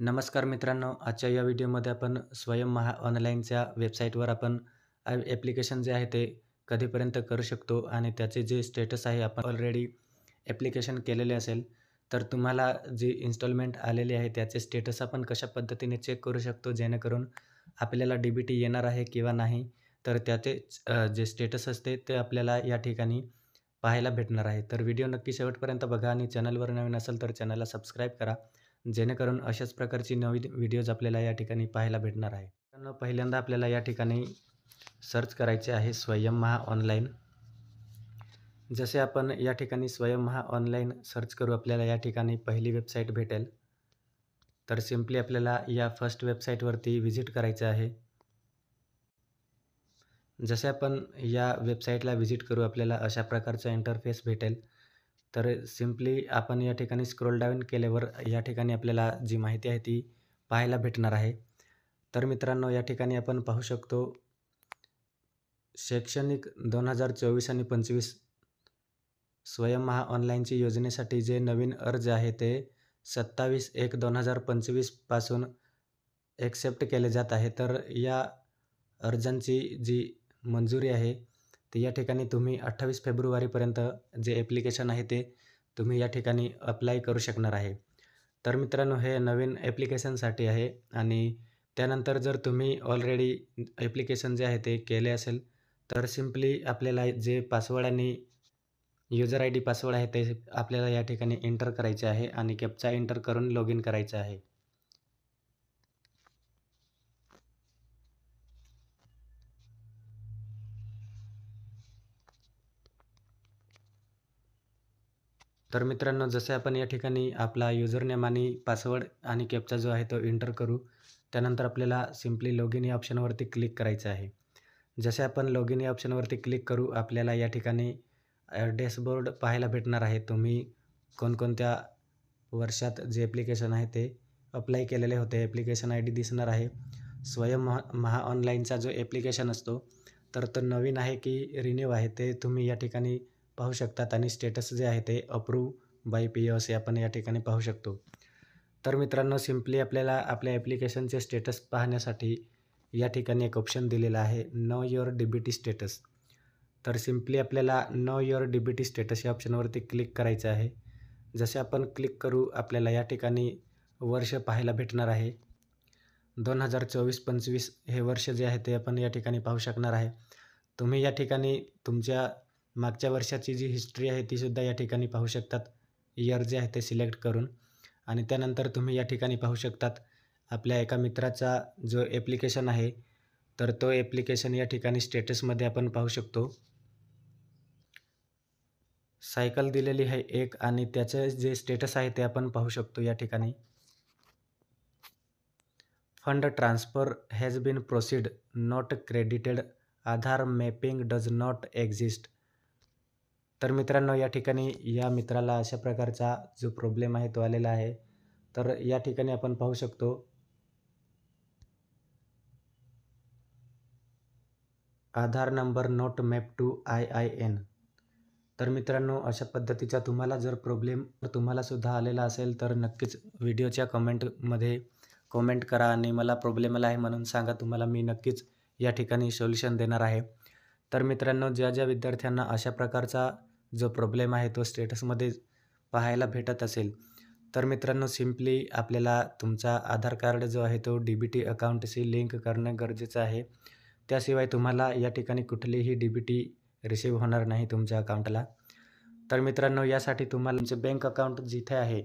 नमस्कार मित्रांनो, आजच्या या व्हिडिओमध्ये आपण स्वयं महा ऑनलाईनच्या वेबसाईटवर आपण ॲप्लिकेशन जे आहे ते कधीपर्यंत करू शकतो आणि त्याचे जे स्टेटस आहे आपण ऑलरेडी ॲप्लिकेशन केलेले असेल, तर तुम्हाला जी इन्स्टॉलमेंट आलेली आहे त्याचे स्टेटस आपण कशा पद्धतीने चेक करू शकतो जेणेकरून आपल्याला डी-बी-टी येणार आहे किंवा नाही, तर त्याचे जे स्टेटस असते ते आपल्याला या ठिकाणी पाहायला भेटणार आहे. तर व्हिडिओ नक्की शेवटपर्यंत बघा आणि चॅनलवर नवीन असेल तर चॅनलला सबस्क्राईब करा. जेणेकरून अशाच प्रकारची नवीन व्हिडिओज आपल्याला या ठिकाणी पाहायला भेटणार आहे. मित्रांनो, पहिल्यांदा आपल्याला या ठिकाणी सर्च करायचे आहे स्वयं महा ऑनलाईन. जसे आपण या ठिकाणी स्वयं महा ऑनलाईन सर्च करू, आपल्याला या ठिकाणी पहिली वेबसाईट भेटेल. तर सिंपली आपल्याला या फर्स्ट वेबसाईटवरती व्हिजिट करायचं आहे. जसे आपण या वेबसाईटला व्हिजिट करू, आपल्याला अशा प्रकारचा इंटरफेस भेटेल. तर सिंपली आपण या ठिकाणी स्क्रोल डाऊन केल्यावर या ठिकाणी आपल्याला जी माहिती आहे ती पाहायला भेटणार आहे. तर मित्रांनो, या ठिकाणी आपण पाहू शकतो शैक्षणिक 2024 आणि 25 स्वयं महा ऑनलाईनची योजनेसाठी जे नवीन अर्ज आहे ते 27/1/2025 पासून एक्सेप्ट केले जात आहे. तर या अर्जांची जी मंजुरी आहे ती या ठिकाणी तुम्ही 28 फेब्रुवारीपर्यंत जे ॲप्लिकेशन आहे ते तुम्ही या ठिकाणी अप्लाय करू शकणार आहे. तर मित्रांनो, हे नवीन ॲप्लिकेशनसाठी आहे आणि त्यानंतर जर तुम्ही ऑलरेडी ॲप्लिकेशन जे आहे ते केले असेल, तर सिंपली आपल्याला जे पासवर्ड आणि युजर आयडी पासवर्ड आहे ते आपल्याला या ठिकाणी एंटर करायचे आहे आणि कॅप्चा एंटर करून लॉग इन करायचं आहे. तर मित्रांनो, जसे आपण या ठिकाणी आपला युजर नेम आणि पासवर्ड आणि कॅप्चा जो आहे तो एंटर करू, त्यानंतर आपल्याला सिंपली लॉग इन या ऑप्शनवरती क्लिक करायचं आहे. जसे आपण लॉग इन या ऑप्शनवरती क्लिक करू, आपल्याला या ठिकाणी डॅशबोर्ड पाहायला भेटणार आहे. तुम्ही कोणकोणत्या वर्षात जे ॲप्लिकेशन आहे ते अप्लाय केलेले होते. ॲप्लिकेशन आय डी दिसणार आहे. स्वयं महा ऑनलाईनचा जो ॲप्लिकेशन असतो, तर तो नवीन आहे की रिन्यू आहे ते तुम्ही या ठिकाणी पाहू शकतात आणि स्टेटस जे आहे ते अप्रूव्ह बाय पी-ओ असे आपण या ठिकाणी पाहू शकतो. तर मित्रांनो, सिंपली आपल्याला आपल्या ॲप्लिकेशनचे स्टेटस पाहण्यासाठी या ठिकाणी एक ऑप्शन दिलेला आहे, नो युअर डी-बी-टी स्टेटस. तर सिंपली आपल्याला नो युअर डी-बी-टी स्टेटस या ऑप्शनवरती क्लिक करायचं आहे. जसे आपण क्लिक करू, आपल्याला या ठिकाणी वर्ष पाहायला भेटणार आहे. 2024-25 हे वर्ष जे आहे ते आपण या ठिकाणी पाहू शकणार आहे. तुम्ही या ठिकाणी तुमच्या मागच्या वर्षाची जी हिस्ट्री आहे तीसुद्धा या ठिकाणी पाहू शकतात. इयर जे आहे ते सिलेक्ट करून आणि त्यानंतर तुम्ही या ठिकाणी पाहू शकतात आपल्या एका मित्राचा जो ॲप्लिकेशन आहे, तर तो ॲप्लिकेशन या ठिकाणी स्टेटसमध्ये आपण पाहू शकतो. सायकल दिलेली आहे एक आणि त्याचे जे स्टेटस आहे ते आपण पाहू शकतो या ठिकाणी. Fund transfer has been proceed not credited Aadhaar mapping does not exist. तर मित्रांनो, या ठिकाणी या मित्राला अशा प्रकारचा जो प्रॉब्लेम आहे तो आलेला आहे. तर या ठिकाणी आपण पाहू शकतो Aadhaar number not map to IIN. तर मित्रांनो, अशा पद्धतीचा तुम्हाला जर प्रॉब्लेम तुम्हालासुद्धा आलेला असेल तर नक्कीच व्हिडिओच्या कमेंटमध्ये कमेंट करा आणि मला प्रॉब्लेम आला आहे म्हणून सांगा. तुम्हाला मी नक्कीच या ठिकाणी सोल्युशन देणार आहे. तर मित्रांनो, ज्या विद्यार्थ्यांना अशा प्रकारचा जो प्रॉब्लेम आहे तो स्टेटसमध्ये पाहायला भेटत असेल, तर मित्रांनो, सिंपली आपल्याला तुमचा आधार कार्ड जो आहे तो डी-बी-टी अकाउंटशी लिंक करणं गरजेचं आहे. त्याशिवाय तुम्हाला या ठिकाणी कुठलीही डी-बी-टी रिसीव्ह होणार नाही तुमच्या अकाउंटला. तर मित्रांनो, यासाठी तुम्हाला तुमचे बँक अकाउंट जिथे आहे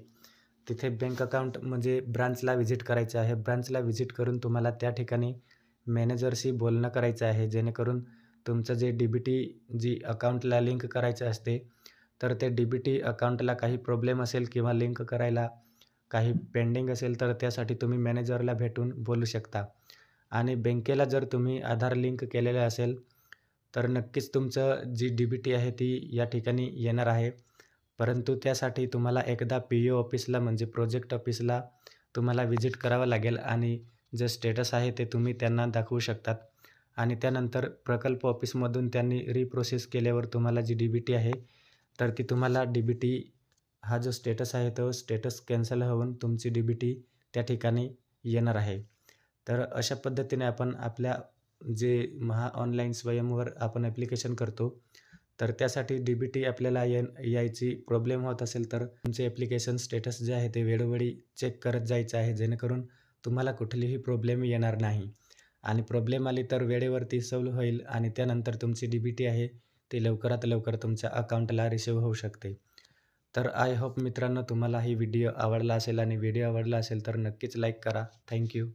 तिथे बँक अकाउंट म्हणजे ब्रांचला व्हिजिट करायचं आहे. ब्रांचला व्हिजिट करून तुम्हाला त्या ठिकाणी मॅनेजरशी बोलणं करायचं आहे, जेणेकरून तुमचं जे डी-बी-टी जी अकाउंटला लिंक करायचं असते, तर ते डी-बी-टी अकाउंटला काही प्रॉब्लेम असेल किंवा लिंक करायला काही पेंडिंग असेल, तर त्यासाठी तुम्ही मॅनेजरला भेटून बोलू शकता. आणि बँकेला जर तुम्ही आधार लिंक केलेलं असेल, तर नक्कीच तुमचं जी डी-बी-टी आहे ती या ठिकाणी येणार आहे. परंतु त्यासाठी तुम्हाला एकदा पी-ओ ऑफिसला म्हणजे प्रोजेक्ट ऑफिसला तुम्हाला व्हिजिट करावं लागेल आणि जे स्टेटस आहे ते तुम्ही त्यांना दाखवू शकतात आणि त्यानंतर प्रकल्प ऑफिसमधून त्यांनी रिप्रोसेस केल्यावर तुम्हाला जी डी-बी-टी आहे, तर ती तुम्हाला डी-बी-टी हा जो स्टेटस आहे तो स्टेटस कॅन्सल होऊन तुमची डी-बी-टी त्या ठिकाणी येणार आहे. तर अशा पद्धतीने आपण आपल्या जे ऑनलाईन स्वयंवर आपण ॲप्लिकेशन करतो, तर त्यासाठी डी-बी-टी आपल्याला यायची प्रॉब्लेम होत असेल, तर तुमचे ॲप्लिकेशन स्टेटस जे आहे ते वेळोवेळी चेक करत जायचं आहे, जेणेकरून तुम्हाला कुठलीही प्रॉब्लेम येणार नाही. आणि प्रॉब्लेम आली तर वेळेवरती सॉल्व्ह होईल आणि त्यानंतर तुमची डी-बी-टी आहे ती लवकरात लवकर तुमच्या अकाउंटला रिसीव्ह होऊ शकते. तर आय होप मित्रांनो तुम्हाला ही व्हिडिओ आवडला असेल आणि व्हिडिओ आवडला असेल तर नक्कीच लाईक करा. Thank you.